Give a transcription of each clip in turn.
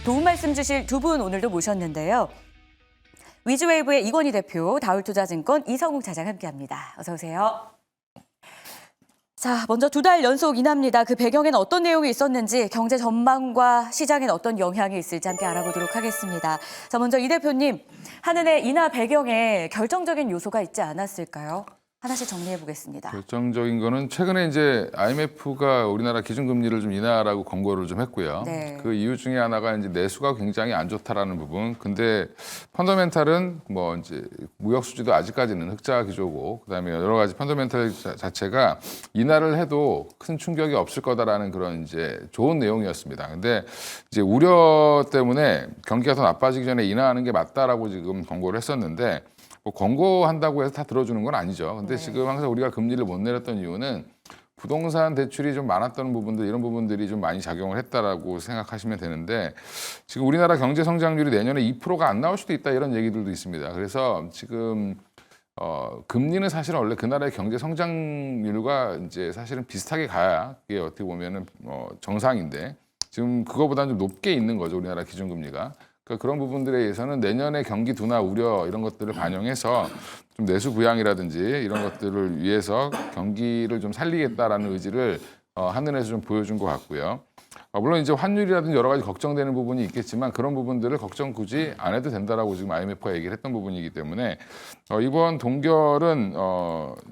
도움 말씀 주실 두 분 오늘도 모셨는데요. 위즈웨이브의 이건희 대표, 다울투자증권 이성욱 차장 함께합니다. 어서 오세요. 자, 먼저 2달 연속 인하입니다. 그 배경에는 어떤 내용이 있었는지, 경제 전망과 시장엔 어떤 영향이 있을지 함께 알아보도록 하겠습니다. 자, 먼저 이 대표님, 한은의 인하 배경에 결정적인 요소가 있지 않았을까요? 하나씩 정리해 보겠습니다. 결정적인 거는 최근에 이제 IMF가 우리나라 기준금리를 좀 인하라고 권고를 좀 했고요. 네. 그 이유 중에 하나가 이제 내수가 굉장히 안 좋다라는 부분. 근데 펀더멘탈은 뭐 이제 무역 수지도 아직까지는 흑자 기조고, 그다음에 여러 가지 펀더멘탈 자체가 인하를 해도 큰 충격이 없을 거다라는 그런 이제 좋은 내용이었습니다. 근데 이제 우려 때문에 경기가 더 나빠지기 전에 인하하는 게 맞다라고 지금 권고를 했었는데. 뭐 권고한다고 해서 다 들어주는 건 아니죠. 근데 지금 항상 우리가 금리를 못 내렸던 이유는 부동산 대출이 좀 많았던 부분들, 이런 부분들이 좀 많이 작용을 했다라고 생각하시면 되는데, 지금 우리나라 경제 성장률이 내년에 2%가 안 나올 수도 있다, 이런 얘기들도 있습니다. 그래서 지금 금리는 사실 원래 그 나라의 경제 성장률과 이제 사실은 비슷하게 가야 이게 어떻게 보면은 정상인데, 지금 그거보다는 좀 높게 있는 거죠, 우리나라 기준금리가. 그러니까 그런 부분들에 의해서는 내년에 경기 둔화 우려 이런 것들을 반영해서 좀 내수 부양이라든지 이런 것들을 위해서 경기를 좀 살리겠다라는 의지를 한은에서 좀 보여준 것 같고요. 물론 이제 환율이라든지 여러 가지 걱정되는 부분이 있겠지만 그런 부분들을 걱정 굳이 안 해도 된다라고 지금 IMF가 얘기를 했던 부분이기 때문에 이번 동결은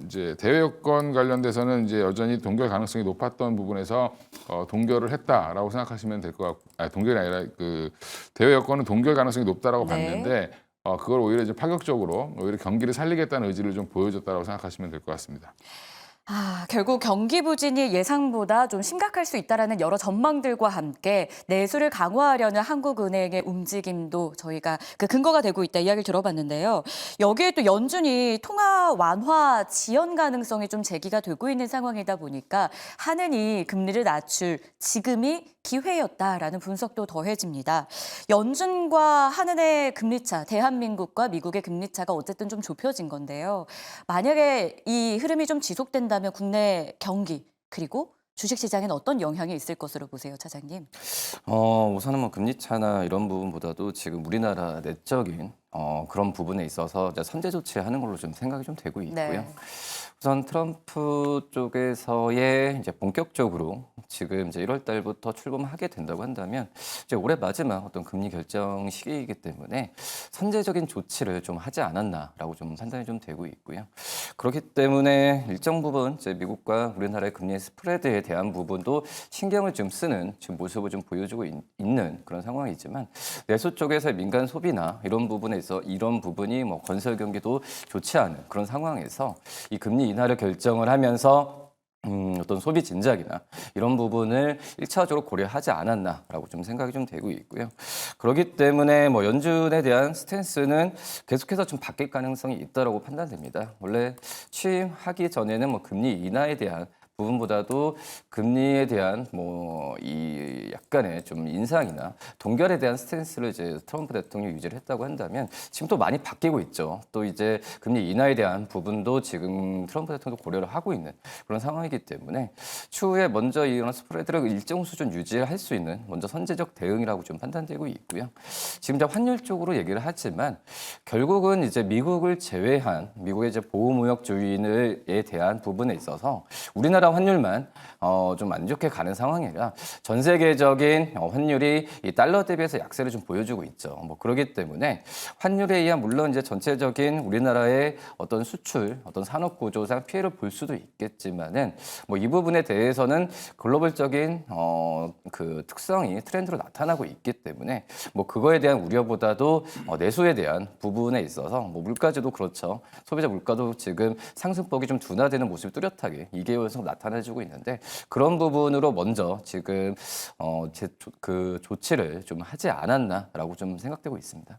이제 대외 여건 관련돼서는 이제 여전히 동결 가능성이 높았던 부분에서 동결을 했다라고 생각하시면 될 것 같고, 동결이 아니라 그 대외 여건은 동결 가능성이 높다라고 네. 봤는데 그걸 오히려 이제 파격적으로 오히려 경기를 살리겠다는 의지를 좀 보여줬다라고 생각하시면 될 것 같습니다. 결국 경기 부진이 예상보다 좀 심각할 수 있다는 여러 전망들과 함께 내수를 강화하려는 한국은행의 움직임도 저희가 그 근거가 되고 있다 이야기를 들어봤는데요. 여기에 또 연준이 통화 완화 지연 가능성이 좀 제기가 되고 있는 상황이다 보니까 한은이 금리를 낮출 지금이 기회였다라는 분석도 더해집니다. 연준과 한은의 금리차, 대한민국과 미국의 금리차가 어쨌든 좀 좁혀진 건데요. 만약에 이 흐름이 좀 지속된다면 국내 경기 그리고 주식시장에는 어떤 영향이 있을 것으로 보세요, 차장님? 우선은 뭐 금리 차나 이런 부분보다도 지금 우리나라 내적인 그런 부분에 있어서 이제 선제 조치하는 걸로 좀 생각이 좀 되고 있고요. 네. 우선 트럼프 쪽에서의 이제 본격적으로 지금 이제 1월 달부터 출범하게 된다고 한다면 이제 올해 마지막 어떤 금리 결정 시기이기 때문에 선제적인 조치를 좀 하지 않았나라고 좀 판단이 좀 되고 있고요. 그렇기 때문에 일정 부분 이제 미국과 우리나라의 금리 스프레드에 대한 부분도 신경을 좀 쓰는 지금 모습을 좀 보여주고 있는 그런 상황이지만 내수 쪽에서의 민간 소비나 이런 부분에서 이런 부분이 뭐 건설 경기도 좋지 않은 그런 상황에서 이 금리 인하를 결정을 하면서 어떤 소비 진작이나 이런 부분을 1차적으로 고려하지 않았나라고 좀 생각이 좀 되고 있고요. 그렇기 때문에 뭐 연준에 대한 스탠스는 계속해서 좀 바뀔 가능성이 있다라고 판단됩니다. 원래 취임하기 전에는 뭐 금리 인하에 대한 부분보다도 금리에 대한 뭐 이 약간의 좀 인상이나 동결에 대한 스탠스를 이제 트럼프 대통령이 유지를 했다고 한다면 지금 또 많이 바뀌고 있죠. 또 이제 금리 인하에 대한 부분도 지금 트럼프 대통령도 고려를 하고 있는 그런 상황이기 때문에 추후에 먼저 이런 스프레드를 일정 수준 유지할 수 있는 먼저 선제적 대응이라고 좀 판단되고 있고요. 지금 이제 환율 쪽으로 얘기를 하지만 결국은 이제 미국을 제외한 미국의 이제 보호무역주의에 대한 부분에 있어서 우리나라 환율만 좀 안 좋게 가는 상황이라 전 세계적인 환율이 이 달러 대비해서 약세를 좀 보여주고 있죠. 뭐 그렇기 때문에 환율에 의한 물론 이제 전체적인 우리나라의 어떤 수출, 어떤 산업 구조상 피해를 볼 수도 있겠지만은 뭐 이 부분에 대해서는 글로벌적인 그 특성이 트렌드로 나타나고 있기 때문에 뭐 그거에 대한 우려보다도 내수에 대한 부분에 있어서 뭐 물가지도 그렇죠. 소비자 물가도 지금 상승폭이 좀 둔화되는 모습이 뚜렷하게 2개월 속 나타나주고 있는데 그런 부분으로 먼저 지금 그 조치를 좀 하지 않았나라고 좀 생각되고 있습니다.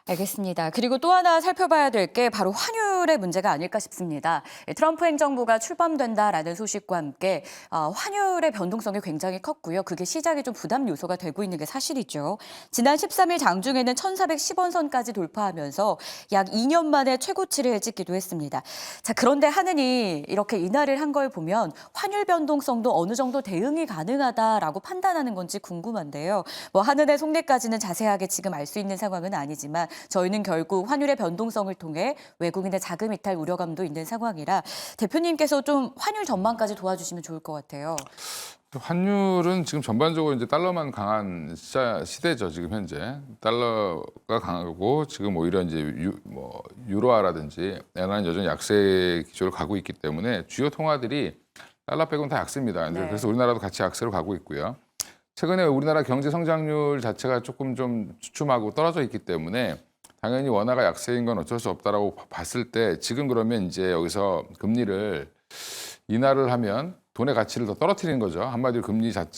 알겠습니다. 그리고 또 하나 살펴봐야 될 게 바로 환율의 문제가 아닐까 싶습니다. 트럼프 행정부가 출범된다라는 소식과 함께 환율의 변동성이 굉장히 컸고요. 그게 시장에 좀 부담 요소가 되고 있는 게 사실이죠. 지난 13일 장중에는 1,410원 선까지 돌파하면서 약 2년 만에 최고치를 찍기도 했습니다. 자, 그런데 하느니 이렇게 인하를 한 걸 보면 환율 변동성도 어느 정도 대응이 가능하다라고 판단하는 건지 궁금한데요. 뭐 한은의 속내까지는 자세하게 지금 알 수 있는 상황은 아니지만 저희는 결국 환율의 변동성을 통해 외국인의 자금 이탈 우려감도 있는 상황이라 대표님께서 좀 환율 전망까지 도와주시면 좋을 것 같아요. 환율은 지금 전반적으로 이제 달러만 강한 시대죠. 지금 현재 달러가 강하고 지금 오히려 이제 유로화라든지 엔화는 여전히 약세 기조를 가고 있기 때문에 주요 통화들이 달러 빼고는 다 약세입니다. 네. 그래서 우리나라도 같이 약세로 가고 있고요. 최근에 우리나라 경제 성장률 자체가 조금 좀 주춤하고 떨어져 있기 때문에 당연히 원화가 약세인 건 어쩔 수 없다라고 봤을 때 지금 그러면 이제 여기서 금리를 인하를 하면 돈의 가치를 더 떨어뜨리는 거죠. 한마디로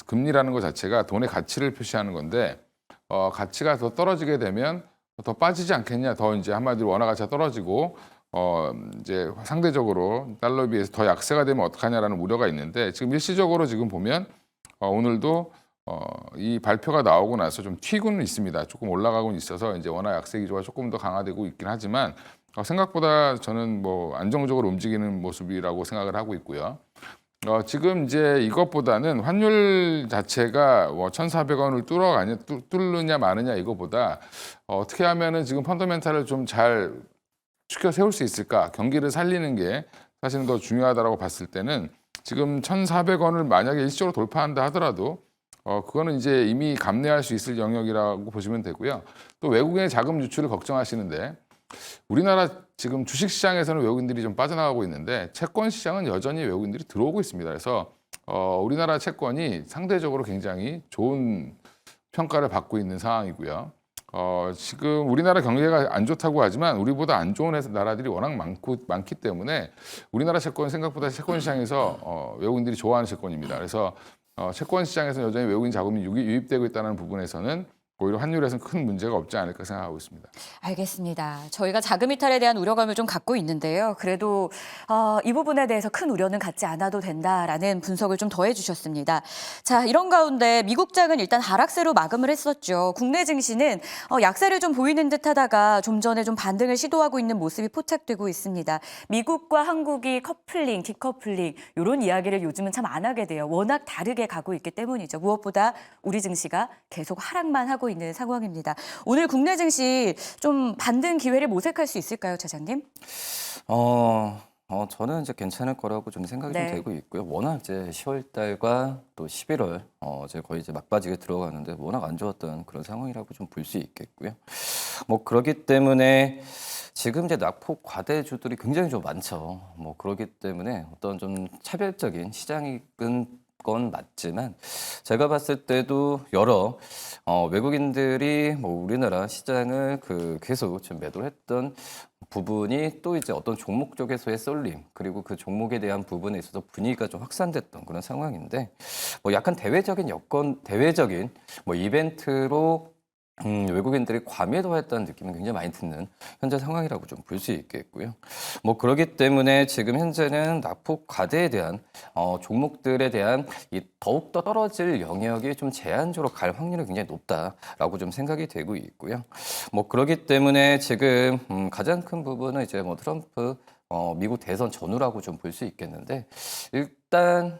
금리라는 것 자체가 돈의 가치를 표시하는 건데 가치가 더 떨어지게 되면 더 빠지지 않겠냐. 더 이제 한마디로 원화 가치가 떨어지고 이제 상대적으로 달러에 비해서 더 약세가 되면 어떡하냐라는 우려가 있는데 지금 일시적으로 지금 보면 오늘도 이 발표가 나오고 나서 좀 튀고는 있습니다. 조금 올라가고는 있어서 이제 원화 약세 기조가 조금 더 강화되고 있긴 하지만 생각보다 저는 뭐 안정적으로 움직이는 모습이라고 생각을 하고 있고요. 지금 이제 이것보다는 환율 자체가 1,400원을 뚫느냐 마느냐 이거보다 어떻게 하면은 지금 펀더멘탈을 좀 잘 추켜 세울 수 있을까? 경기를 살리는 게 사실은 더 중요하다고 봤을 때는 지금 1,400원을 만약에 일시적으로 돌파한다 하더라도 그거는 이제 이미 감내할 수 있을 영역이라고 보시면 되고요. 또 외국인의 자금 유출을 걱정하시는데 우리나라 지금 주식시장에서는 외국인들이 좀 빠져나가고 있는데 채권 시장은 여전히 외국인들이 들어오고 있습니다. 그래서 우리나라 채권이 상대적으로 굉장히 좋은 평가를 받고 있는 상황이고요. 지금 우리나라 경제가 안 좋다고 하지만 우리보다 안 좋은 나라들이 워낙 많기 때문에 우리나라 채권 생각보다 채권 시장에서 외국인들이 좋아하는 채권입니다. 그래서 채권 시장에서 여전히 외국인 자금이 유입되고 있다는 부분에서는 오히려 환율에서는 큰 문제가 없지 않을까 생각하고 있습니다. 알겠습니다. 저희가 자금 이탈에 대한 우려감을 좀 갖고 있는데요. 그래도 이 부분에 대해서 큰 우려는 갖지 않아도 된다라는 분석을 좀 더해 주셨습니다. 자, 이런 가운데 미국장은 일단 하락세로 마감을 했었죠. 국내 증시는 약세를 좀 보이는 듯하다가 좀 전에 좀 반등을 시도하고 있는 모습이 포착되고 있습니다. 미국과 한국이 커플링, 디커플링 이런 이야기를 요즘은 참 안 하게 돼요. 워낙 다르게 가고 있기 때문이죠. 무엇보다 우리 증시가 계속 하락만 하고 있는 상황입니다. 오늘 국내 증시 좀 반등 기회를 모색할 수 있을까요, 차장님? 저는 이제 괜찮을 거라고 좀 생각이 네. 좀 되고 있고요. 워낙 이제 10월 달과 또 11월 이제 거의 이제 막바지에 들어가는데 워낙 안 좋았던 그런 상황이라고 좀 볼 수 있겠고요. 뭐 그렇기 때문에 지금 이제 낙폭 과대주들이 굉장히 좀 많죠. 뭐 그렇기 때문에 어떤 좀 차별적인 시장인 건 맞지만 제가 봤을 때도 여러 외국인들이 뭐 우리나라 시장을 계속 좀 매도를 했던 부분이 또 이제 어떤 종목 쪽에서의 쏠림 그리고 그 종목에 대한 부분에 있어서 분위기가 좀 확산됐던 그런 상황인데 뭐 약간 대외적인 뭐 이벤트로 외국인들이 과매도했다는 느낌은 굉장히 많이 드는 현재 상황이라고 좀 볼 수 있겠고요. 뭐 그렇기 때문에 지금 현재는 낙폭 과대에 대한 종목들에 대한 이 더욱더 떨어질 영역이 좀 제한적으로 갈 확률이 굉장히 높다라고 좀 생각이 되고 있고요. 뭐 그렇기 때문에 지금 가장 큰 부분은 이제 뭐 트럼프 미국 대선 전후라고 좀 볼 수 있겠는데 일단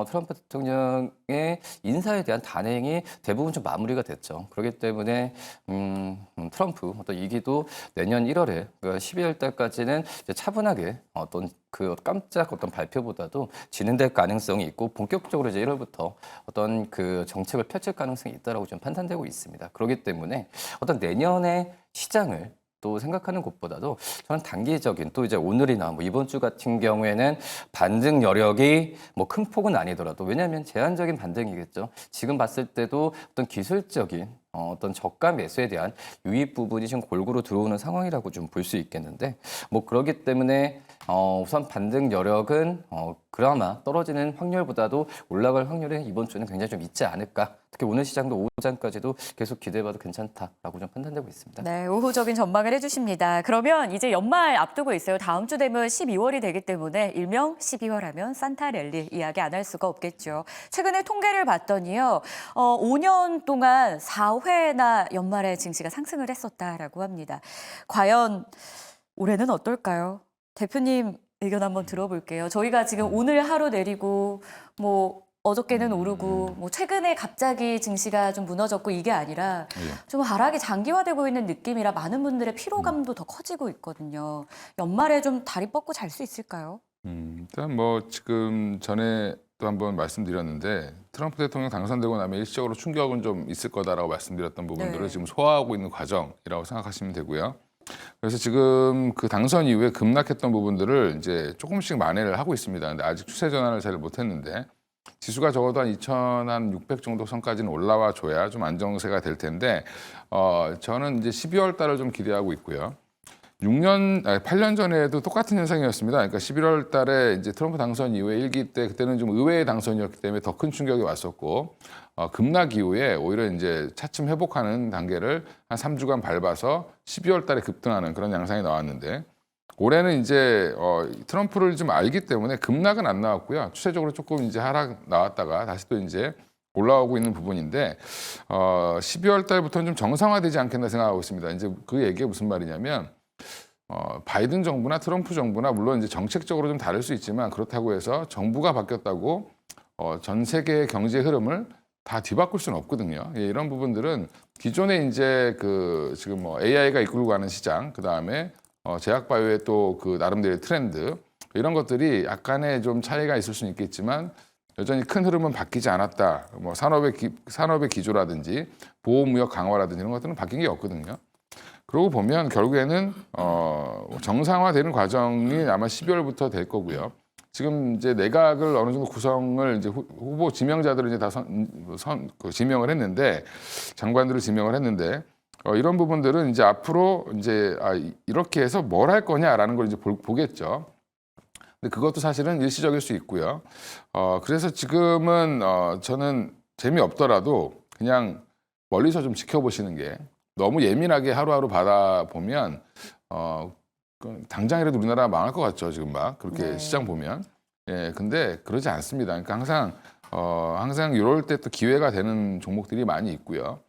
트럼프 대통령의 인사에 대한 단행이 대부분 좀 마무리가 됐죠. 그렇기 때문에 트럼프 어떤 이기도 내년 1월에 그러니까 12월 달까지는 이제 차분하게 어떤 그 깜짝 어떤 발표보다도 진행될 가능성이 있고 본격적으로 이제 1월부터 어떤 그 정책을 펼칠 가능성이 있다라고 좀 판단되고 있습니다. 그렇기 때문에 어떤 내년의 시장을 또 생각하는 것보다도 저는 단기적인 또 이제 오늘이나 뭐 이번 주 같은 경우에는 반등 여력이 뭐 큰 폭은 아니더라도 왜냐하면 제한적인 반등이겠죠. 지금 봤을 때도 어떤 기술적인 어떤 저가 매수에 대한 유입 부분이 지금 골고루 들어오는 상황이라고 좀 볼 수 있겠는데 뭐 그렇기 때문에 우선 반등 여력은 그나마 떨어지는 확률보다도 올라갈 확률이 이번 주는 굉장히 좀 있지 않을까 특히 오늘 시장도 오전까지도 계속 기대해봐도 괜찮다라고 좀 판단되고 있습니다. 네, 우호적인 전망을 해주십니다. 그러면 이제 연말 앞두고 있어요. 다음 주 되면 12월이 되기 때문에 일명 12월 하면 산타 랠리 이야기 안 할 수가 없겠죠. 최근에 통계를 봤더니요, 5년 동안 4회나 연말에 증시가 상승을 했었다라고 합니다. 과연 올해는 어떨까요? 대표님 의견 한번 들어볼게요. 저희가 지금 오늘 하루 내리고 뭐 어저께는 오르고 뭐 최근에 갑자기 증시가 좀 무너졌고 이게 아니라 좀 하락이 장기화되고 있는 느낌이라 많은 분들의 피로감도 더 커지고 있거든요. 연말에 좀 다리 뻗고 잘 수 있을까요? 일단 뭐 지금 전에 또 한번 말씀드렸는데 트럼프 대통령 당선되고 나면 일시적으로 충격은 좀 있을 거다라고 말씀드렸던 부분들을 네. 지금 소화하고 있는 과정이라고 생각하시면 되고요. 그래서 지금 그 당선 이후에 급락했던 부분들을 이제 조금씩 만회를 하고 있습니다. 근데 아직 추세 전환을 잘 못했는데 지수가 적어도 한 2,600 정도 선까지는 올라와 줘야 좀 안정세가 될 텐데 저는 이제 12월 달을 좀 기대하고 있고요. 8년 전에도 똑같은 현상이었습니다. 그러니까 11월 달에 이제 트럼프 당선 이후에 1기 때 그때는 좀 의외의 당선이었기 때문에 더 큰 충격이 왔었고 급락 이후에 오히려 이제 차츰 회복하는 단계를 한 3주간 밟아서 12월 달에 급등하는 그런 양상이 나왔는데 올해는 이제 트럼프를 좀 알기 때문에 급락은 안 나왔고요. 추세적으로 조금 이제 하락 나왔다가 다시 또 이제 올라오고 있는 부분인데 12월 달부터는 좀 정상화되지 않겠나 생각하고 있습니다. 이제 그 얘기가 무슨 말이냐면 바이든 정부나 트럼프 정부나 물론 이제 정책적으로 좀 다를 수 있지만 그렇다고 해서 정부가 바뀌었다고 전 세계의 경제 흐름을 다 뒤바꿀 수는 없거든요. 예, 이런 부분들은 기존에 이제 그 지금 뭐 AI가 이끌고 가는 시장, 그 다음에 제약바이오의 또 그 나름대로의 트렌드 이런 것들이 약간의 좀 차이가 있을 수는 있겠지만 여전히 큰 흐름은 바뀌지 않았다. 뭐 산업의 기조라든지 보호무역 강화라든지 이런 것들은 바뀐 게 없거든요. 그러고 보면 결국에는 정상화되는 과정이 아마 12월부터 될 거고요. 지금 이제 내각을 어느 정도 구성을 이제 후보 지명자들을 이제 다 지명을 했는데 장관들을 지명을 했는데 이런 부분들은 이제 앞으로 이제 이렇게 해서 뭘 할 거냐라는 걸 이제 보겠죠. 근데 그것도 사실은 일시적일 수 있고요. 그래서 지금은 저는 재미없더라도 그냥 멀리서 좀 지켜보시는 게 너무 예민하게 하루하루 받아보면 당장이라도 우리나라 망할 것 같죠. 지금 막 그렇게 네. 시장 보면. 예, 근데 그러지 않습니다. 그러니까 항상 이럴 때 또 기회가 되는 종목들이 많이 있고요.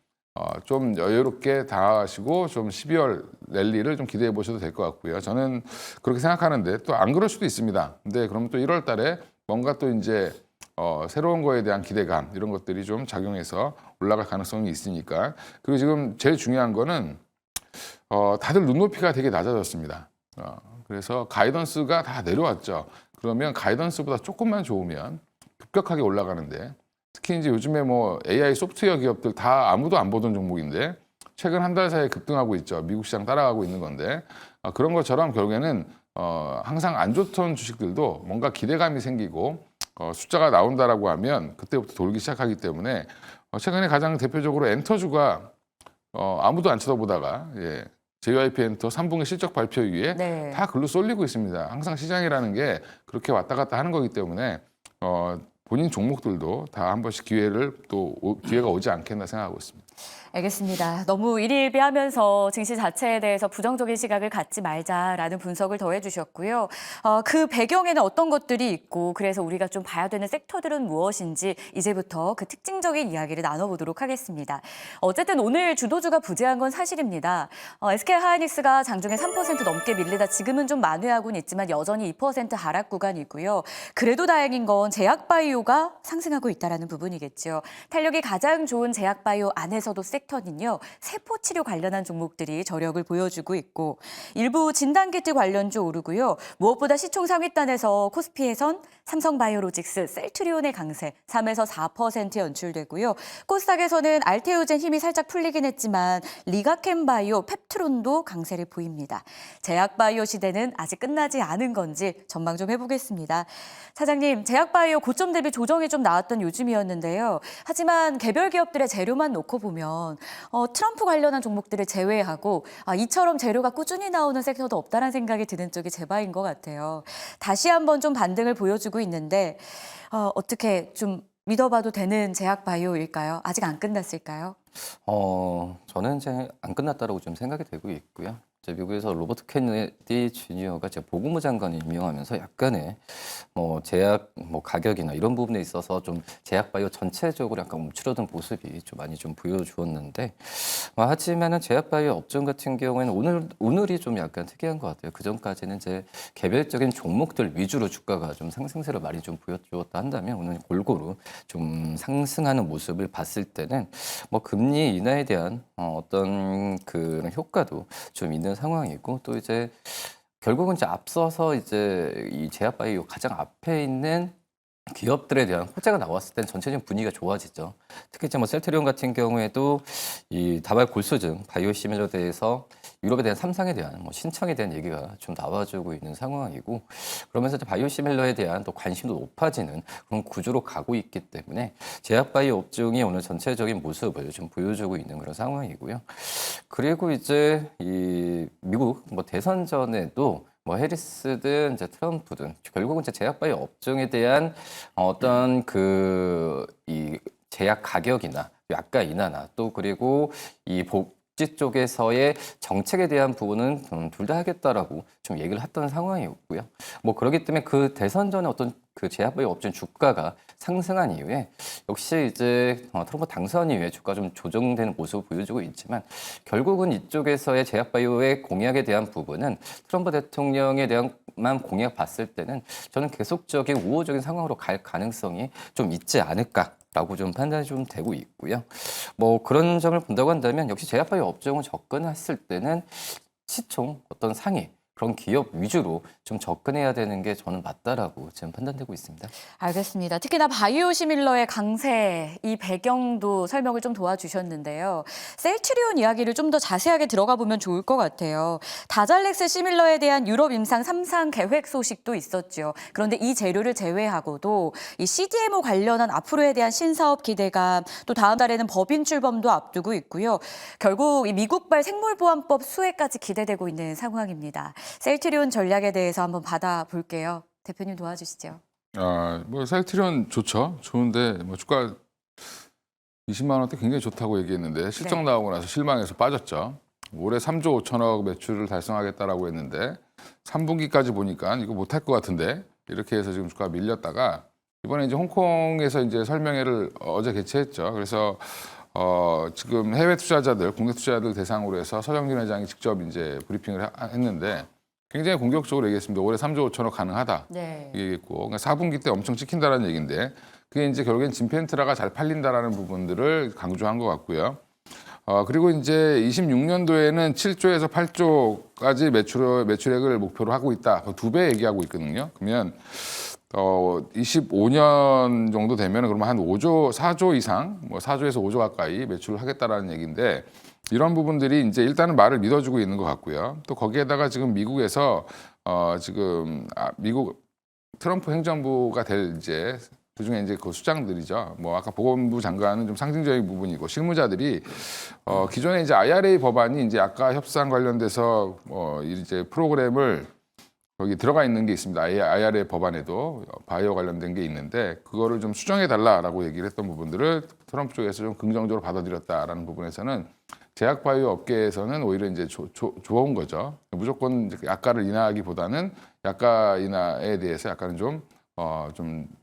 좀 여유롭게 다하시고 좀 12월 랠리를 좀 기대해 보셔도 될 것 같고요. 저는 그렇게 생각하는데 또 안 그럴 수도 있습니다. 근데 그러면 또 1월 달에 뭔가 또 이제 새로운 거에 대한 기대감 이런 것들이 좀 작용해서 올라갈 가능성이 있으니까. 그리고 지금 제일 중요한 거는 다들 눈높이가 되게 낮아졌습니다. 그래서 가이던스가 다 내려왔죠. 그러면 가이던스보다 조금만 좋으면 급격하게 올라가는데 특히 이제 요즘에 뭐 AI 소프트웨어 기업들 다 아무도 안 보던 종목인데 최근 한 달 사이에 급등하고 있죠. 미국 시장 따라가고 있는 건데 그런 것처럼 결국에는 항상 안 좋던 주식들도 뭔가 기대감이 생기고 숫자가 나온다라고 하면 그때부터 돌기 시작하기 때문에 최근에 가장 대표적으로 엔터주가 아무도 안 쳐다보다가 JYP 엔터 3분기 실적 발표 이후에 네. 다 글로 쏠리고 있습니다. 항상 시장이라는 게 그렇게 왔다 갔다 하는 거기 때문에 본인 종목들도 다 한 번씩 기회가 오지 않겠나 생각하고 있습니다. 알겠습니다. 너무 일일비하면서 증시 자체에 대해서 부정적인 시각을 갖지 말자라는 분석을 더해주셨고요. 그 배경에는 어떤 것들이 있고 그래서 우리가 좀 봐야 되는 섹터들은 무엇인지 이제부터 그 특징적인 이야기를 나눠보도록 하겠습니다. 어쨌든 오늘 주도주가 부재한 건 사실입니다. SK하이닉스가 장중에 3% 넘게 밀리다 지금은 좀 만회하고는 있지만 여전히 2% 하락 구간이고요. 그래도 다행인 건 제약바이오가 상승하고 있다는 부분이겠죠. 탄력이 가장 좋은 제약바이오 안에서도 섹터는요, 세포치료 관련한 종목들이 저력을 보여주고 있고 일부 진단키트 관련주 오르고요. 무엇보다 시총 상위단에서 코스피에선 삼성바이오로직스, 셀트리온의 강세 3에서 4% 연출되고요. 코스닥에서는 알테오젠 힘이 살짝 풀리긴 했지만 리가켄바이오, 펩트론도 강세를 보입니다. 제약바이오 시대는 아직 끝나지 않은 건지 전망 좀 해보겠습니다. 사장님, 제약바이오 고점 대비 조정이 좀 나왔던 요즘이었는데요. 하지만 개별 기업들의 재료만 놓고 보면 트럼프 관련한 종목들을 제외하고 이처럼 재료가 꾸준히 나오는 섹터도 없다는 생각이 드는 쪽이 제 바인 것 같아요. 다시 한번 좀 반등을 보여주고 있는데 어떻게 좀 믿어봐도 되는 제약 바이오일까요? 아직 안 끝났을까요? 저는 이제 안 끝났다라고 좀 생각이 되고 있고요. 이제 미국에서 로버트 케네디 주니어가 제 보건부 장관을 임명하면서 약간의 제약 가격이나 이런 부분에 있어서 좀 제약 바이오 전체적으로 약간 움츠러든 모습이 좀 많이 좀 보여주었는데 하지만은 제약 바이오 업종 같은 경우에는 오늘이 좀 약간 특이한 것 같아요. 그 전까지는 이제 개별적인 종목들 위주로 주가가 좀 상승세를 많이 좀 보여주었다 한다면 오늘 골고루 좀 상승하는 모습을 봤을 때는 금리 인하에 대한 어떤 그런 효과도 좀 있는 상황이고 또 이제 결국은 이제 앞서서 이제 이 제약 바이오 가장 앞에 있는 기업들에 대한 호재가 나왔을 땐 전체적인 분위기가 좋아지죠. 특히 이제 셀트리온 같은 경우에도 이 다발 골수증 바이오시밀러에 대해서 유럽에 대한 3상에 대한 신청에 대한 얘기가 좀 나와주고 있는 상황이고 그러면서 이제 바이오시밀러에 대한 또 관심도 높아지는 그런 구조로 가고 있기 때문에 제약 바이오 업종이 오늘 전체적인 모습을 좀 보여주고 있는 그런 상황이고요. 그리고 이제 이 미국 대선 전에도 해리스든 이제 트럼프든 결국은 이제 제약 바이오 업종에 대한 어떤 이 제약 가격이나 약가 인하나 또 그리고 이 복지 쪽에서의 정책에 대한 부분은 둘 다 하겠다라고 좀 얘기를 했던 상황이었고요. 그렇기 때문에 그 대선 전에 어떤 그 제약 바이오 업종 주가가 상승한 이후에 역시 이제 트럼프 당선 이후에 주가 좀 조정되는 모습을 보여주고 있지만 결국은 이쪽에서의 제약 바이오의 공약에 대한 부분은 트럼프 대통령에 대한만 공약 봤을 때는 저는 계속적인 우호적인 상황으로 갈 가능성이 좀 있지 않을까라고 좀 판단이 좀 되고 있고요. 그런 점을 본다고 한다면 역시 제약 바이오 업종을 접근했을 때는 시총 어떤 상위 그런 기업 위주로 좀 접근해야 되는 게 저는 맞다라고 지금 판단되고 있습니다. 알겠습니다. 특히나 바이오시밀러의 강세, 이 배경도 설명을 좀 도와주셨는데요. 셀트리온 이야기를 좀 더 자세하게 들어가 보면 좋을 것 같아요. 다잘렉스 시밀러에 대한 유럽 임상 3상 계획 소식도 있었죠. 그런데 이 재료를 제외하고도 이 CDMO 관련한 앞으로에 대한 신사업 기대감, 또 다음 달에는 법인 출범도 앞두고 있고요. 결국 이 미국발 생물보안법 수혜까지 기대되고 있는 상황입니다. 셀트리온 전략에 대해서 한번 받아볼게요. 대표님 도와주시죠. 셀트리온 좋죠. 좋은데 주가 20만 원대 굉장히 좋다고 얘기했는데 실적 네. 나오고 나서 실망해서 빠졌죠. 올해 3조 5천억 매출을 달성하겠다라고 했는데 3분기까지 보니까 이거 못할 것 같은데 이렇게 해서 지금 주가가 밀렸다가 이번에 이제 홍콩에서 이제 설명회를 어제 개최했죠. 그래서 지금 해외 투자자들, 국내 투자자들 대상으로 해서 서정진 회장이 직접 이제 브리핑을 했는데 굉장히 공격적으로 얘기했습니다. 올해 3조 5천억 가능하다. 네. 얘기했고 그러니까 4분기 때 엄청 찍힌다라는 얘기인데 그게 이제 결국엔 진펜트라가 잘 팔린다라는 부분들을 강조한 것 같고요. 그리고 이제 26년도에는 7조에서 8조까지 매출액을 목표로 하고 있다. 2배 얘기하고 있거든요. 그러면 25년 정도 되면 그러면 한 5조, 4조 이상, 4조에서 5조 가까이 매출을 하겠다라는 얘기인데 이런 부분들이 이제 일단은 말을 믿어주고 있는 것 같고요. 또 거기에다가 지금 미국에서 미국 트럼프 행정부가 될 이제 그중에 이제 그 수장들이죠. 아까 보건부 장관은 좀 상징적인 부분이고 실무자들이 기존에 이제 IRA 법안이 이제 약가 협상 관련돼서 이제 프로그램을 거기 들어가 있는 게 있습니다. IRA 법안에도 바이오 관련된 게 있는데 그거를 좀 수정해 달라라고 얘기를 했던 부분들을 트럼프 쪽에서 좀 긍정적으로 받아들였다라는 부분에서는 제약 바이오 업계에서는 오히려 이제 좋은 거죠. 무조건 약가를 인하하기보다는 약가 인하에 대해서 약간은 좀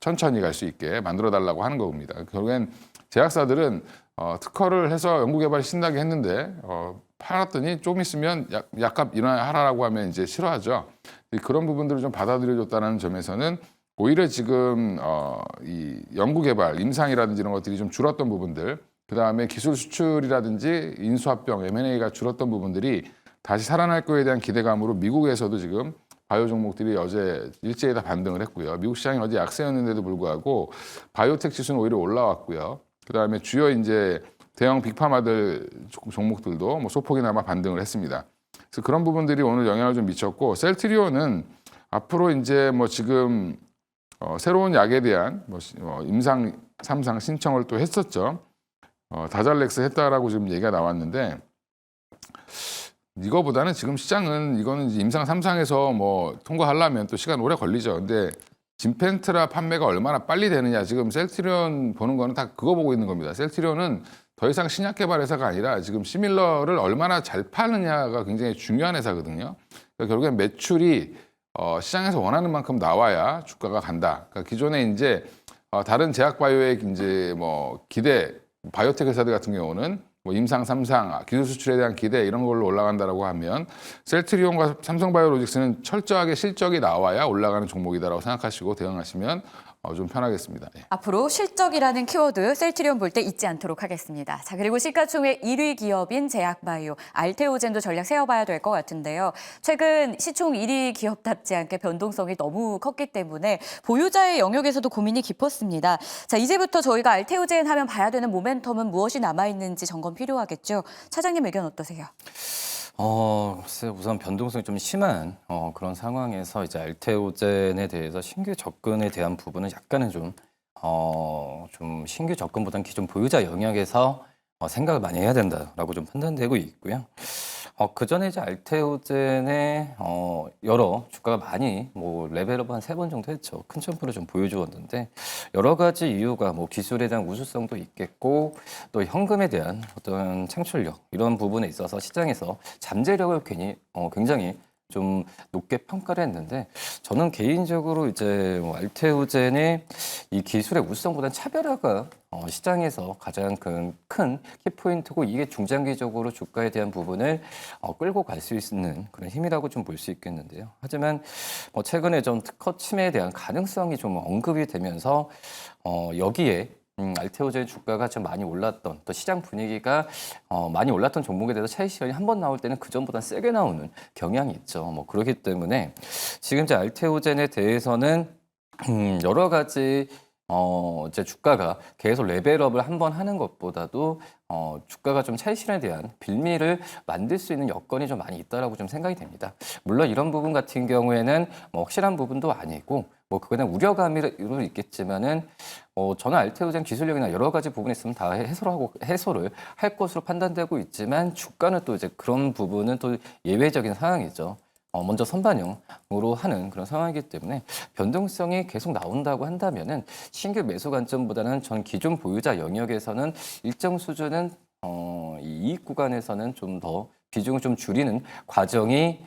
천천히 갈 수 있게 만들어 달라고 하는 겁니다. 결국엔 제약사들은 특허를 해서 연구개발 신나게 했는데 팔았더니 조금 있으면 약값 인하하라고 하면 이제 싫어하죠. 그런 부분들을 좀 받아들여줬다는 점에서는 오히려 지금 이 연구개발, 임상이라든지 이런 것들이 좀 줄었던 부분들, 그 다음에 기술 수출이라든지 인수합병, M&A가 줄었던 부분들이 다시 살아날 거에 대한 기대감으로 미국에서도 지금 바이오 종목들이 어제 일제히 다 반등을 했고요. 미국 시장이 어제 약세였는데도 불구하고 바이오텍 지수는 오히려 올라왔고요. 그 다음에 주요 이제 대형 빅파마들 종목들도 소폭이나마 반등을 했습니다. 그래서 그런 부분들이 오늘 영향을 좀 미쳤고 셀트리온은 앞으로 이제 지금 새로운 약에 대한 임상 3상 신청을 또 했었죠. 다잘렉스 했다라고 지금 얘기가 나왔는데 이거보다는 지금 시장은 이거는 이제 임상 3상에서 통과하려면 또 시간 오래 걸리죠. 근데 진펜트라 판매가 얼마나 빨리 되느냐. 지금 셀트리온 보는 거는 다 그거 보고 있는 겁니다. 셀트리온은 더 이상 신약 개발 회사가 아니라 지금 시밀러를 얼마나 잘 파느냐가 굉장히 중요한 회사거든요. 그러니까 결국엔 매출이 시장에서 원하는 만큼 나와야 주가가 간다. 그러니까 기존에 이제 다른 제약 바이오의 이제 뭐 기대 바이오텍 회사들 같은 경우는 뭐 임상, 삼상, 기술 수출에 대한 기대 이런 걸로 올라간다라고 하면 셀트리온과 삼성바이오로직스는 철저하게 실적이 나와야 올라가는 종목이다라고 생각하시고 대응하시면 좀 편하겠습니다. 예. 앞으로 실적이라는 키워드 셀트리온 볼 때 잊지 않도록 하겠습니다. 자, 그리고 시가총액 1위 기업인 제약바이오, 알테오젠도 전략 세워봐야 될 것 같은데요. 최근 시총 1위 기업답지 않게 변동성이 너무 컸기 때문에 보유자의 영역에서도 고민이 깊었습니다. 자, 이제부터 저희가 알테오젠 하면 봐야 되는 모멘텀은 무엇이 남아있는지 점검 필요하겠죠. 차장님 의견 어떠세요? 글쎄 우선 변동성이 좀 심한 그런 상황에서 이제 알테오젠에 대해서 신규 접근에 대한 부분은 약간은 좀 신규 접근보다는 기존 보유자 영역에서 생각을 많이 해야 된다라고 좀 판단되고 있고요. 그 전에 이제 알테오젠의 여러 주가가 많이 뭐 레벨업 한 3번 정도 했죠. 큰 점프를 좀 보여주었는데 여러 가지 이유가 뭐 기술에 대한 우수성도 있겠고 또 현금에 대한 어떤 창출력 이런 부분에 있어서 시장에서 잠재력을 굉장히 좀 높게 평가를 했는데 저는 개인적으로 이제 알테오젠의 이 기술의 우수성보다는 차별화가 시장에서 가장 큰 키포인트고 이게 중장기적으로 주가에 대한 부분을 끌고 갈 수 있는 그런 힘이라고 좀 볼 수 있겠는데요. 하지만 최근에 좀 특허 침해에 대한 가능성이 좀 언급이 되면서 여기에 알테오젠 주가가 좀 많이 올랐던 또 시장 분위기가 많이 올랐던 종목에 대해서 차익 실현이 한 번 나올 때는 그 전보다 세게 나오는 경향이 있죠. 뭐 그렇기 때문에 지금 이제 알테오젠에 대해서는 여러 가지 이제 주가가 계속 레벨업을 한 번 하는 것보다도 주가가 좀 차익 실현에 대한 빌미를 만들 수 있는 여건이 좀 많이 있다라고 좀 생각이 됩니다. 물론 이런 부분 같은 경우에는 뭐 확실한 부분도 아니고 뭐 그거는 우려감이 있겠지만은 저는 알테오젠 기술력이나 여러 가지 부분이 있으면 다 해소를 할 것으로 판단되고 있지만 주가는 또 이제 그런 부분은 또 예외적인 상황이죠. 먼저 선반영으로 하는 그런 상황이기 때문에 변동성이 계속 나온다고 한다면은 신규 매수 관점보다는 전 기존 보유자 영역에서는 일정 수준은 이 이익 구간에서는 좀 더 비중을 좀 줄이는 과정이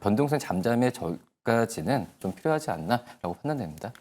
변동성 잠잠의 저까지는 좀 필요하지 않나라고 판단됩니다.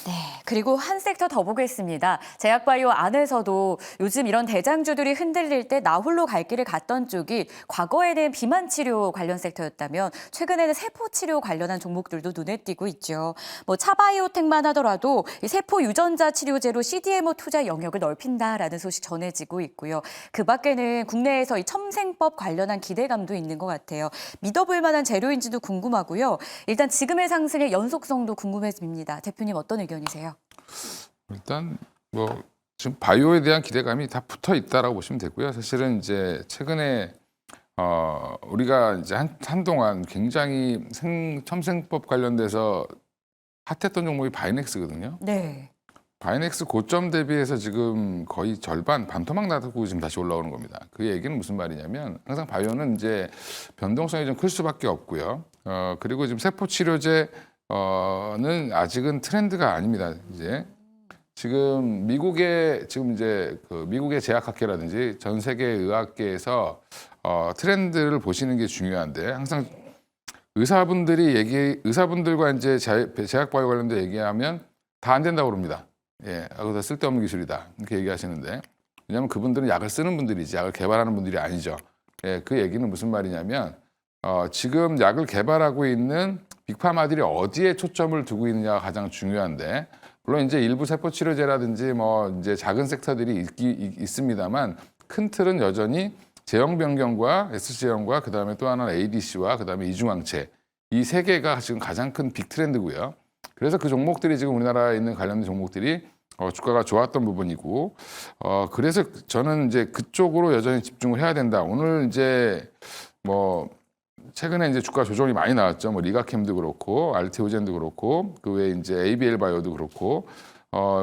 네, 그리고 한 섹터 더 보겠습니다. 제약바이오 안에서도 요즘 이런 대장주들이 흔들릴 때 나 홀로 갈 길을 갔던 쪽이 과거에는 비만 치료 관련 섹터였다면 최근에는 세포 치료 관련한 종목들도 눈에 띄고 있죠. 뭐 차바이오텍만 하더라도 이 세포 유전자 치료제로 CDMO 투자 영역을 넓힌다라는 소식 전해지고 있고요. 그 밖에는 국내에서 이 첨생법 관련한 기대감도 있는 것 같아요. 믿어볼 만한 재료인지도 궁금하고요. 일단 지금의 상승의 연속성도 궁금해집니다. 대표님 어떤 의견이세요? 일단 뭐 지금 바이오에 대한 기대감이 다 붙어 있다라고 보시면 되고요. 사실은 이제 최근에 우리가 이제 한동안 굉장히 첨생법 관련돼서 핫했던 종목이 바이넥스거든요. 네. 바이넥스 고점 대비해서 지금 거의 절반 반토막 나고 지금 다시 올라오는 겁니다. 그 얘기는 무슨 말이냐면 항상 바이오는 이제 변동성이 좀 클 수밖에 없고요. 그리고 지금 세포 치료제 는 아직은 트렌드가 아닙니다. 이제 지금 미국의 제약학회라든지 전 세계 의학계에서 트렌드를 보시는 게 중요한데 항상 의사분들과 이제 제약바이오 관련된 얘기하면 다 안 된다고 그럽니다. 예, 그래서 쓸데없는 기술이다 이렇게 얘기하시는데 왜냐하면 그분들은 약을 쓰는 분들이지 약을 개발하는 분들이 아니죠. 예, 그 얘기는 무슨 말이냐면 지금 약을 개발하고 있는 빅파마들이 어디에 초점을 두고 있느냐가 가장 중요한데 물론 이제 일부 세포 치료제라든지 뭐 이제 작은 섹터들이 있습니다만 큰 틀은 여전히 제형 변경과 SC형과 그다음에 또 하나는 ADC와 그다음에 이중항체 이 세 개가 지금 가장 큰 빅 트렌드고요. 그래서 그 종목들이 지금 우리나라에 있는 관련된 종목들이 주가가 좋았던 부분이고 그래서 저는 이제 그쪽으로 여전히 집중을 해야 된다. 오늘 이제 뭐 최근에 이제 주가 조정이 많이 나왔죠. 뭐 리가캠도 그렇고 알테오젠도 그렇고 그 외에 이제 ABL 바이오도 그렇고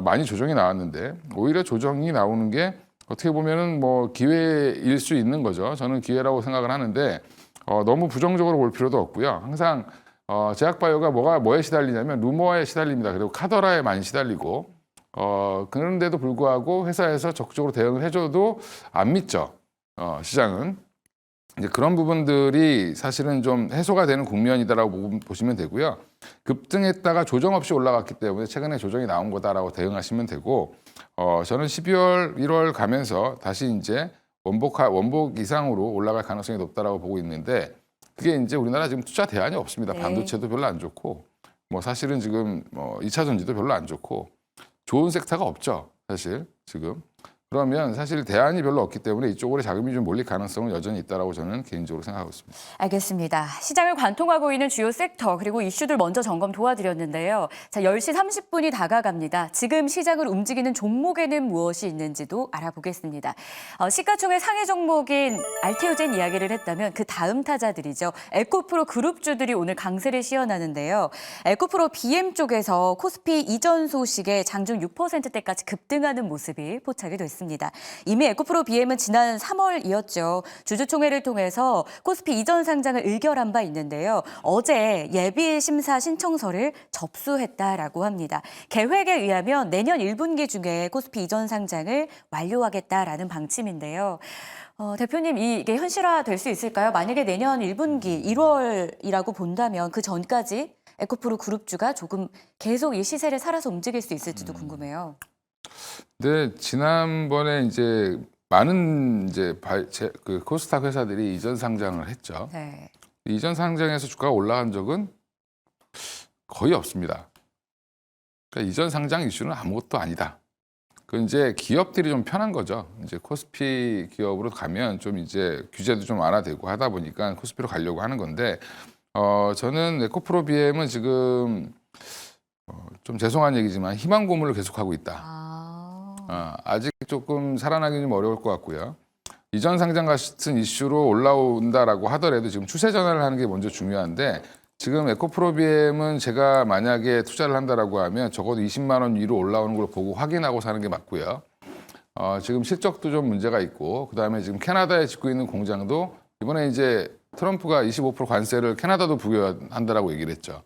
많이 조정이 나왔는데 오히려 조정이 나오는 게 어떻게 보면은 뭐 기회일 수 있는 거죠. 저는 기회라고 생각을 하는데 너무 부정적으로 볼 필요도 없고요. 항상 제약바이오가 뭐에 시달리냐면 루머에 시달립니다. 그리고 카더라에 많이 시달리고 그런데도 불구하고 회사에서 적극적으로 대응을 해줘도 안 믿죠. 시장은. 이제 그런 부분들이 사실은 좀 해소가 되는 국면이다라고 보시면 되고요. 급등했다가 조정 없이 올라갔기 때문에 최근에 조정이 나온 거다라고 대응하시면 되고, 저는 12월, 1월 가면서 다시 이제 원복 이상으로 올라갈 가능성이 높다라고 보고 있는데, 그게 이제 우리나라 지금 투자 대안이 없습니다. 네. 반도체도 별로 안 좋고, 뭐 사실은 지금 2차 전지도 별로 안 좋고, 좋은 섹터가 없죠. 사실 지금. 그러면 사실 대안이 별로 없기 때문에 이쪽으로 자금이 좀 몰릴 가능성은 여전히 있다라고 저는 개인적으로 생각하고 있습니다. 알겠습니다. 시장을 관통하고 있는 주요 섹터 그리고 이슈들 먼저 점검 도와드렸는데요. 자, 10시 30분이 다가갑니다. 지금 시장을 움직이는 종목에는 무엇이 있는지도 알아보겠습니다. 시가총액 상위 종목인 알테오젠 이야기를 했다면 그 다음 타자들이죠. 에코프로 그룹주들이 오늘 강세를 시현하는데요. 에코프로 BM 쪽에서 코스피 이전 소식에 장중 6%대까지 급등하는 모습이 포착이 됐습니다. 이미 에코프로 BM은 지난 3월이었죠. 주주총회를 통해서 코스피 이전 상장을 의결한 바 있는데요. 어제 예비 심사 신청서를 접수했다라고 합니다. 계획에 의하면 내년 1분기 중에 코스피 이전 상장을 완료하겠다라는 방침인데요. 대표님, 이게 현실화될 수 있을까요? 만약에 내년 1분기 1월이라고 본다면 그 전까지 에코프로 그룹주가 조금 계속 이 시세를 살아서 움직일 수 있을지도 궁금해요. 근데 지난번에 이제 많은 이제 그 코스닥 회사들이 이전 상장을 했죠. 네. 이전 상장에서 주가가 올라간 적은 거의 없습니다. 그러니까 이전 상장 이슈는 아무것도 아니다. 그 이제 기업들이 좀 편한 거죠. 이제 코스피 기업으로 가면 좀 이제 규제도 좀 완화되고 하다 보니까 코스피로 가려고 하는 건데, 저는 에코프로 BM은 지금 좀 죄송한 얘기지만 희망 고문을 계속하고 있다. 아직 조금 살아나기 좀 어려울 것 같고요. 이전 상장 같은 이슈로 올라온다라고 하더라도 지금 추세 전환을 하는 게 먼저 중요한데, 지금 에코프로 BM은 제가 만약에 투자를 한다라고 하면 적어도 20만 원 위로 올라오는 걸 보고 확인하고 사는 게 맞고요. 지금 실적도 좀 문제가 있고, 그다음에 지금 캐나다에 짓고 있는 공장도 이번에 이제 트럼프가 25% 관세를 캐나다도 부여한다라고 얘기를 했죠.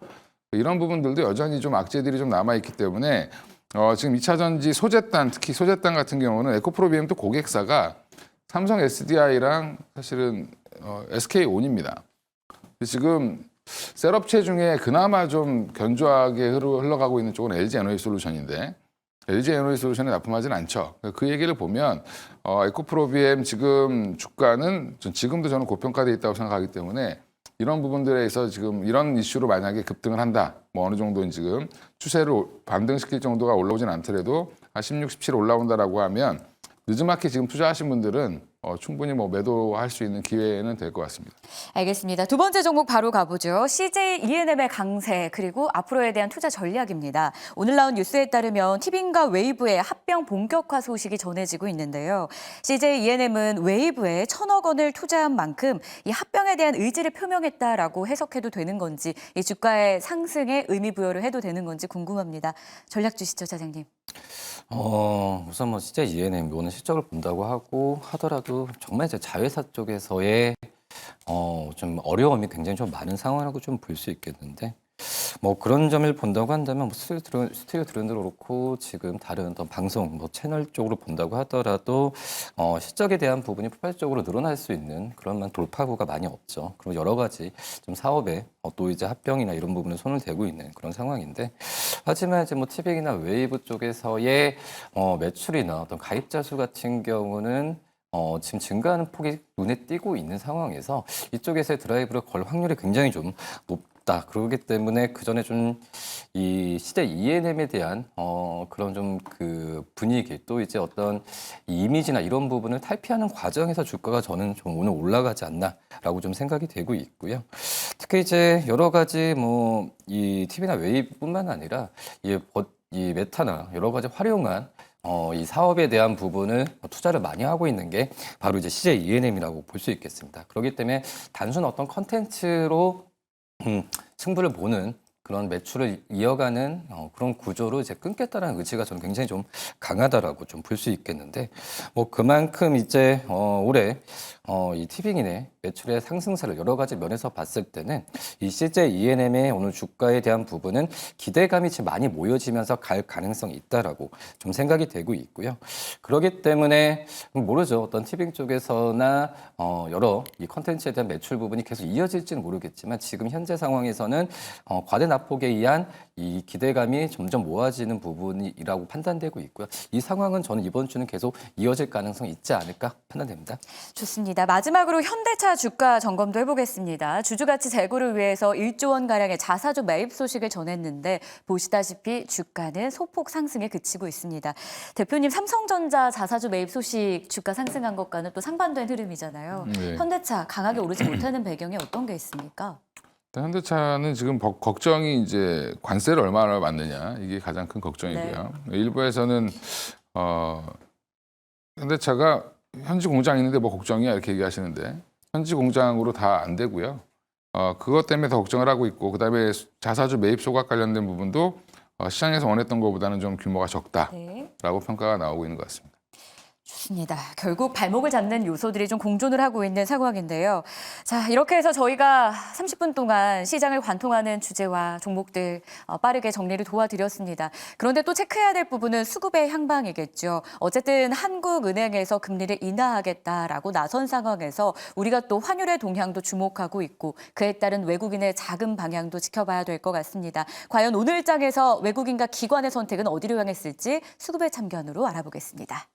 이런 부분들도 여전히 좀 악재들이 좀 남아있기 때문에 지금 2차 전지 소재단, 특히 소재단 같은 경우는 에코프로 BM 또 고객사가 삼성 SDI랑 사실은 SK온입니다. 지금 셀업체 중에 그나마 좀 견조하게 흘러가고 있는 쪽은 LG 에너지솔루션인데, LG 에너지솔루션이 납품하진 않죠. 그 얘기를 보면 에코프로 BM 지금 주가는 지금도 저는 고평가돼 있다고 생각하기 때문에, 이런 부분들에 있어 지금 이런 이슈로 만약에 급등을 한다, 뭐 어느 정도는 지금 추세를 반등시킬 정도가 올라오진 않더라도 한 16, 17 올라온다라고 하면 늦은마켓 지금 투자하신 분들은 충분히 뭐 매도할 수 있는 기회는 될 것 같습니다. 알겠습니다. 두 번째 종목 바로 가보죠. CJ E&M의 강세 그리고 앞으로에 대한 투자 전략입니다. 오늘 나온 뉴스에 따르면 티빙과 웨이브의 합병 본격화 소식이 전해지고 있는데요. CJ E&M은 웨이브에 1,000억 원을 투자한 만큼 이 합병에 대한 의지를 표명했다라고 해석해도 되는 건지, 이 주가의 상승에 의미 부여를 해도 되는 건지 궁금합니다. 전략 주시죠, 차장님. 우선 뭐 진짜 E&M 오늘 실적을 본다고 하더라도 정말 이제 자회사 쪽에서의 좀 어려움이 굉장히 좀 많은 상황이라고 좀 볼 수 있겠는데, 뭐 그런 점을 본다고 한다면 뭐 스튜디오 드론도 그렇고 지금 다른 어떤 방송 뭐 채널 쪽으로 본다고 하더라도 실적에 대한 부분이 폭발적으로 늘어날 수 있는 그런 돌파구가 많이 없죠. 그리고 여러 가지 좀 사업에 또 이제 합병이나 이런 부분에 손을 대고 있는 그런 상황인데, 하지만 이제 뭐 티빙이나 웨이브 쪽에서의 매출이나 어떤 가입자 수 같은 경우는 지금 증가하는 폭이 눈에 띄고 있는 상황에서 이쪽에서의 드라이브를 걸 확률이 굉장히 좀 높다. 그러기 때문에 그 전에 좀 이 시대 E&M에 대한 그런 좀 그 분위기, 또 이제 어떤 이미지나 이런 부분을 탈피하는 과정에서 주가가 저는 좀 오늘 올라가지 않나라고 좀 생각이 되고 있고요. 특히 이제 여러 가지 뭐 이 TV나 웨이브뿐만 아니라 이 메타나 여러 가지 활용한 이 사업에 대한 부분을 투자를 많이 하고 있는 게 바로 이제 CJ E&M이라고 볼 수 있겠습니다. 그렇기 때문에 단순 어떤 컨텐츠로 승부를 보는 그런 매출을 이어가는 그런 구조로 이제 끊겠다라는 의지가 저는 굉장히 좀 강하다라고 좀 볼 수 있겠는데, 뭐 그만큼 이제 올해 이 티빙인의 매출의 상승세를 여러 가지 면에서 봤을 때는 이 CJ ENM의 오늘 주가에 대한 부분은 기대감이 지금 많이 모여지면서 갈 가능성이 있다라고 좀 생각이 되고 있고요. 그렇기 때문에 모르죠. 어떤 티빙 쪽에서나 여러 이 컨텐츠에 대한 매출 부분이 계속 이어질지는 모르겠지만 지금 현재 상황에서는 과대 낙폭에 의한 이 기대감이 점점 모아지는 부분이라고 판단되고 있고요. 이 상황은 저는 이번 주는 계속 이어질 가능성이 있지 않을까 판단됩니다. 좋습니다. 마지막으로 현대차 주가 점검도 해보겠습니다. 주주가치 제고를 위해서 1조 원 가량의 자사주 매입 소식을 전했는데 보시다시피 주가는 소폭 상승에 그치고 있습니다. 대표님, 삼성전자 자사주 매입 소식 주가 상승한 것과는 또 상반된 흐름이잖아요. 네. 현대차 강하게 오르지 못하는 배경에 어떤 게 있습니까? 일단 현대차는 지금 걱정이 이제 관세를 얼마나 받느냐 이게 가장 큰 걱정이고요. 일부에서는 현대차가 현지 공장 있는데 뭐 걱정이야 이렇게 얘기하시는데 현지 공장으로 다 안 되고요. 그것 때문에 더 걱정을 하고 있고 그다음에 자사주 매입 소각 관련된 부분도 시장에서 원했던 것보다는 좀 규모가 적다라고 네. 평가가 나오고 있는 것 같습니다. 좋습니다. 결국 발목을 잡는 요소들이 좀 공존을 하고 있는 상황인데요. 자, 이렇게 해서 저희가 30분 동안 시장을 관통하는 주제와 종목들 빠르게 정리를 도와드렸습니다. 그런데 또 체크해야 될 부분은 수급의 향방이겠죠. 어쨌든 한국은행에서 금리를 인하하겠다라고 나선 상황에서 우리가 또 환율의 동향도 주목하고 있고 그에 따른 외국인의 자금 방향도 지켜봐야 될 것 같습니다. 과연 오늘 장에서 외국인과 기관의 선택은 어디로 향했을지 수급의 참견으로 알아보겠습니다.